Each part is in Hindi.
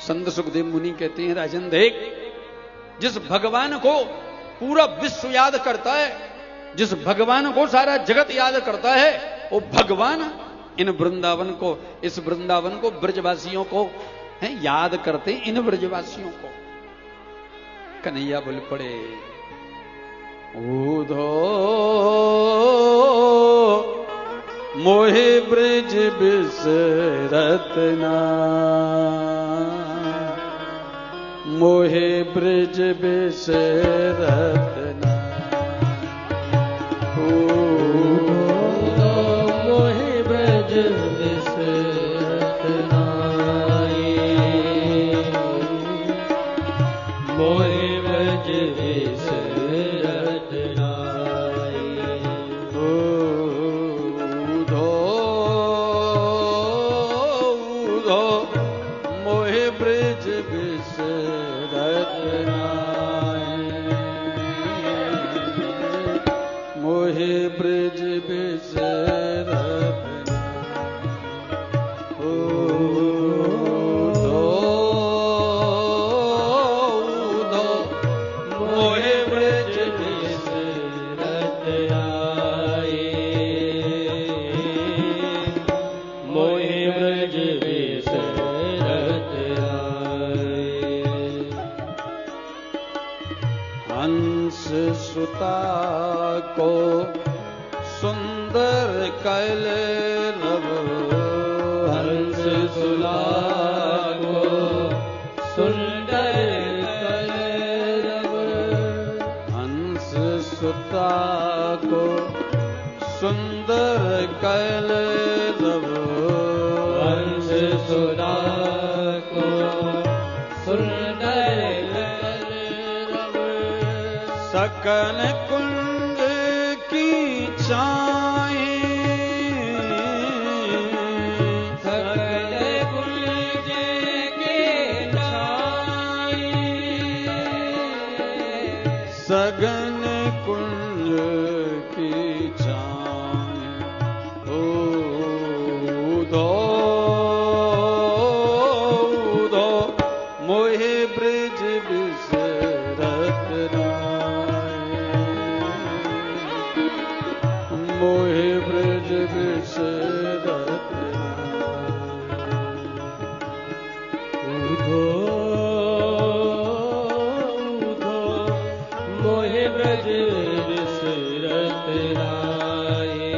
संत सुखदेव मुनि कहते हैं, राजन देख, जिस भगवान को पूरा विश्व याद करता है, जिस भगवान को सारा जगत याद करता है, वो भगवान इन वृंदावन को, इस वृंदावन को, ब्रजवासियों को है याद करते, इन ब्रजवासियों को। कन्हैया बोल पड़े, ऊधो मोहे ब्रज बिसरत ना, मोहे ब्रज बिसरत ना, मोहे ब्रज बिसरत नाई, मोहे ब्रज बिसरत नाई। ऊधो ऊधो मोहे ब्रज बिसरत नाई, मोहे ब्रज बिसरत नाई। ऊधो ऊधो मोहे ब्रज बिसरत आई, मोहे ब्रज बिसरत आई। हंस सुता को सुंदर कैल रव, हंस सुला को सुंदर कलरव, हंस सुता को सुंदर कैल रव, हंस सुला को सुंदर कलरव। सकल कुंज की छाई, सकल कुंज के छाई, सगन कुंज की छाई। ऊधो ऊधो मोहे ब्रज बिसरत नाई, मोहे ब्रज बिसरत नाई। ऊधो ऊधो मोहे ब्रज बिसरत नाई,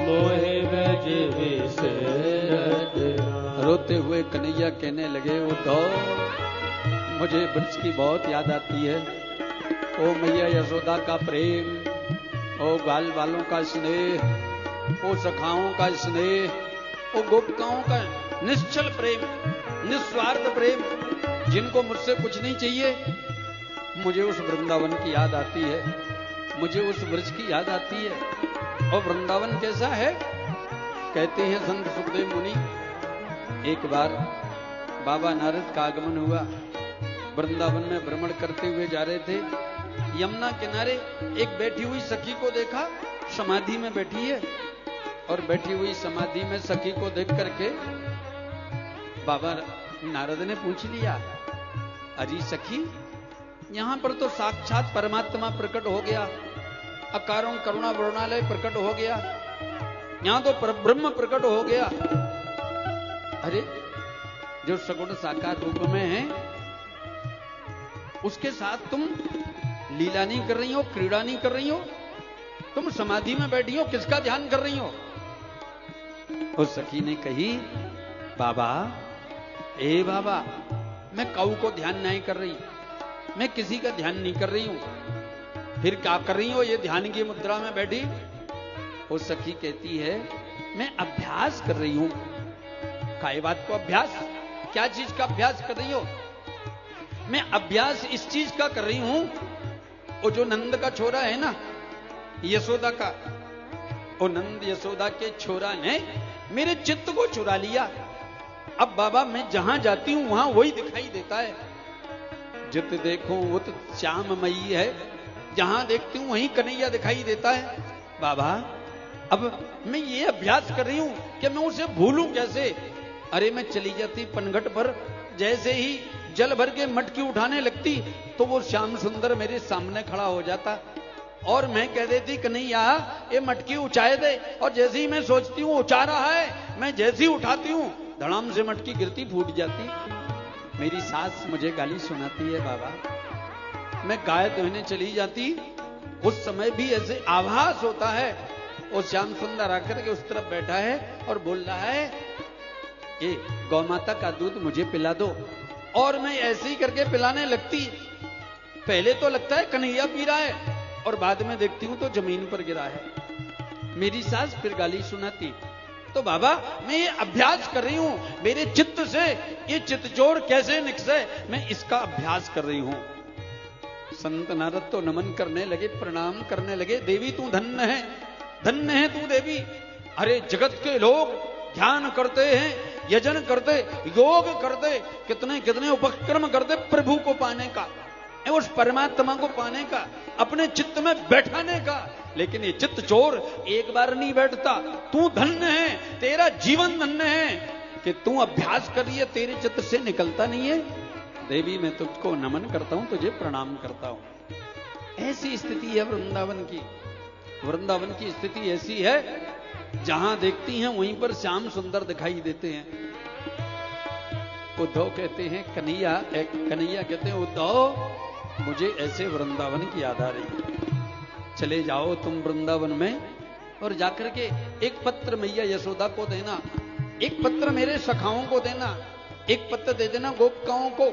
मोहे ब्रज बिसरत नाई। रोते हुए कन्हैया कहने लगे, उद्धव मुझे ब्रज की बहुत याद आती है। ओ मैया यशोदा का प्रेम, ओ ग्वाल वालों का स्नेह, ओ सखाओं का स्नेह, ओ गोपिकाओं का निश्चल प्रेम, निस्वार्थ प्रेम, जिनको मुझसे कुछ नहीं चाहिए। मुझे उस वृंदावन की याद आती है, मुझे उस ब्रज की याद आती है। और वृंदावन कैसा है? कहते हैं संत सुखदेव मुनि, एक बार बाबा नारद का आगमन हुआ, वृंदावन में भ्रमण करते हुए जा रहे थे। यमुना किनारे एक बैठी हुई सखी को देखा, समाधि में बैठी है, और बैठी हुई समाधि में सखी को देख करके बाबा नारद ने पूछ लिया, अजी सखी, यहां पर तो साक्षात परमात्मा प्रकट हो गया, अकारों करुणा वरुणालय प्रकट हो गया, यहां तो परब्रह्म प्रकट हो गया। अरे जो सगुण साकार रूप में है, उसके साथ तुम लीला नहीं कर रही हो, क्रीड़ा नहीं कर रही हो, तुम समाधि में बैठी हो, किसका ध्यान कर रही हो? उस सखी ने कही, बाबा, ए बाबा, मैं काऊ को ध्यान नहीं कर रही, मैं किसी का ध्यान नहीं कर रही हूं। फिर क्या कर रही हो ये ध्यान की मुद्रा में बैठी? वो सखी कहती है, मैं अभ्यास कर रही हूं। काय बात को अभ्यास? क्या चीज का अभ्यास कर रही हो? मैं अभ्यास इस चीज का कर रही हूं, वो जो नंद का छोरा है ना, यशोदा का, वो नंद यशोदा के छोरा ने मेरे चित्त को चुरा लिया। अब बाबा मैं जहां जाती हूं वहां वही दिखाई देता है। जित देखूं उत श्याममयी है, जहां देखती हूं वहीं कन्हैया दिखाई देता है। बाबा अब मैं ये अभ्यास कर रही हूं कि मैं उसे भूलूं कैसे, अरे मैं चली जाती पनघट पर, जैसे ही जल भर के मटकी उठाने लगती तो वो श्याम सुंदर मेरे सामने खड़ा हो जाता और मैं कह देती कन्हैया ये मटकी उचाए दे। और जैसे ही मैं सोचती हूं उचा रहा है, मैं जैसे ही उठाती हूं धड़ाम से मटकी गिरती, फूट जाती। मेरी सास मुझे गाली सुनाती है बाबा। मैं गाय धोने चली जाती, उस समय भी ऐसे आभास होता है वो श्याम सुंदर आकर के उस तरफ बैठा है और बोल रहा है ये गौ माता का दूध मुझे पिला दो। और मैं ऐसे ही करके पिलाने लगती। पहले तो लगता है कन्हैया पी रहा है और बाद में देखती हूं तो जमीन पर गिरा है। मेरी सास फिर गाली सुनाती। तो बाबा मैं ये अभ्यास कर रही हूं, मेरे चित्त से ये चित्तजोड़ कैसे निकसे, मैं इसका अभ्यास कर रही हूं। संत नारद तो नमन करने लगे, प्रणाम करने लगे। देवी तू धन्य है, धन्य है तू देवी। अरे जगत के लोग ध्यान करते हैं, यजन करते, योग करते, कितने कितने उपक्रम करते प्रभु को पाने का, उस परमात्मा को पाने का, अपने चित्त में बैठाने का। लेकिन ये चित्त चोर एक बार नहीं बैठता। तू धन्य है, तेरा जीवन धन्य है कि तू अभ्यास कर रही है, तेरे चित्त से निकलता नहीं है। देवी मैं तुझको नमन करता हूं, तुझे प्रणाम करता हूं। ऐसी स्थिति है वृंदावन की। वृंदावन की स्थिति ऐसी है जहां देखती हैं वहीं पर श्याम सुंदर दिखाई देते हैं। उद्धव कहते हैं कन्हैया, कन्हैया कहते हैं उद्धव मुझे ऐसे वृंदावन की याद आ रही। चले जाओ तुम वृंदावन में और जाकर के एक पत्र मैया यशोदा को देना, एक पत्र मेरे सखाओं को देना, एक पत्र दे देना गोपिकाओं को।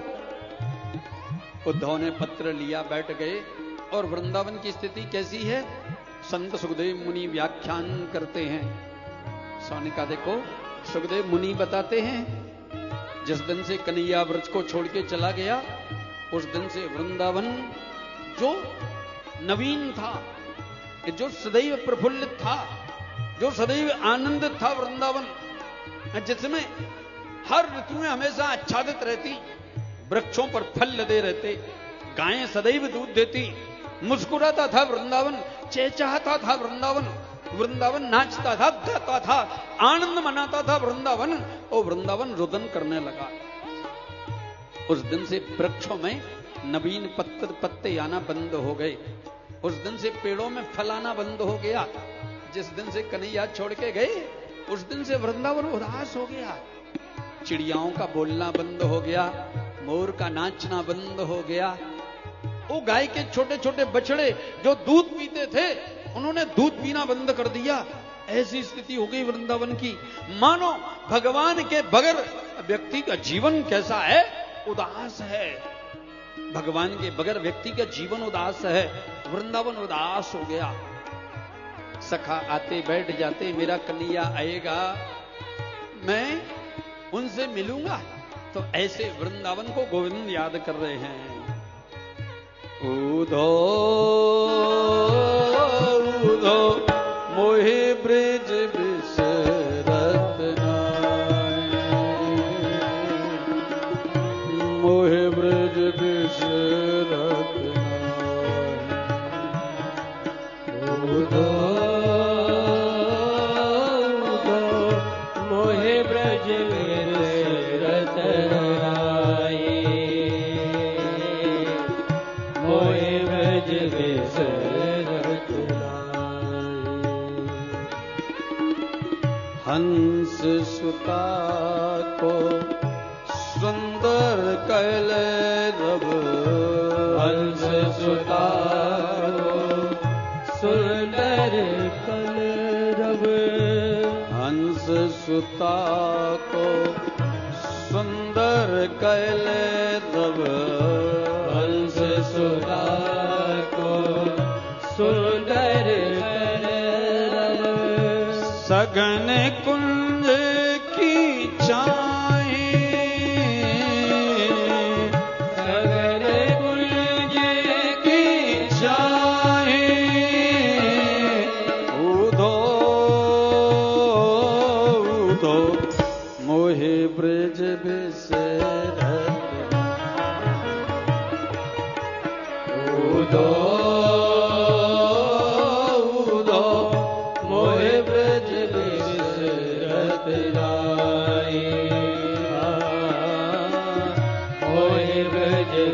उद्धव ने पत्र लिया, बैठ गए। और वृंदावन की स्थिति कैसी है, संत सुखदेव मुनि व्याख्यान करते हैं। सोनिका देखो, सुखदेव मुनि बताते हैं जिस दिन से कन्हैया व्रज को छोड़ के चला गया उस दिन से वृंदावन जो नवीन था, जो सदैव प्रफुल्लित था, जो सदैव आनंदित था वृंदावन, जिसमें हर ऋतु में हमेशा आच्छादित रहती, वृक्षों पर फल लदे रहते, गायें सदैव दूध देती, मुस्कुराता था वृंदावन, चहचहाता था वृंदावन, वृंदावन नाचता था, गाता था, आनंद मनाता था वृंदावन। और वृंदावन रुदन करने लगा। उस दिन से वृक्षों में नवीन पत्ते आना बंद हो गए। उस दिन से पेड़ों में फल आना बंद हो गया। जिस दिन से कन्हैया छोड़ के गए उस दिन से वृंदावन उदास हो गया। चिड़ियाओं का बोलना बंद हो गया, मोर का नाचना बंद हो गया। वो गाय के छोटे छोटे बछड़े जो दूध पीते थे उन्होंने दूध पीना बंद कर दिया। ऐसी स्थिति हो गई वृंदावन की, मानो भगवान के बगैर व्यक्ति का जीवन कैसा है, उदास है। भगवान के बगैर व्यक्ति का जीवन उदास है। वृंदावन उदास हो गया। सखा आते बैठ जाते, मेरा कन्हैया आएगा, मैं उनसे मिलूंगा। तो ऐसे वृंदावन को गोविंद याद कर रहे हैं। उधो उधो मोहि ब्रिज बिसरत नाहि, मोहि ब्रिज बिसरत नाहि। उधो उधो मोहि ब्रज बिसरत नाहि, मोहि ब्रज बिसरत नाहि। हंस सुता को सुंदर कैले रब, हंस सुता को सुंदर कलरव, हंस सुता को सुंदर कैले रब, हंस सुता को सुंदर कलरव। सघन कुंज की छाई, सघन कुंज की छाई। उधो उधो मोहि ब्रज बिसरत, उधो उधो मोहि ब्रज बिसरत नाहि। ब्रज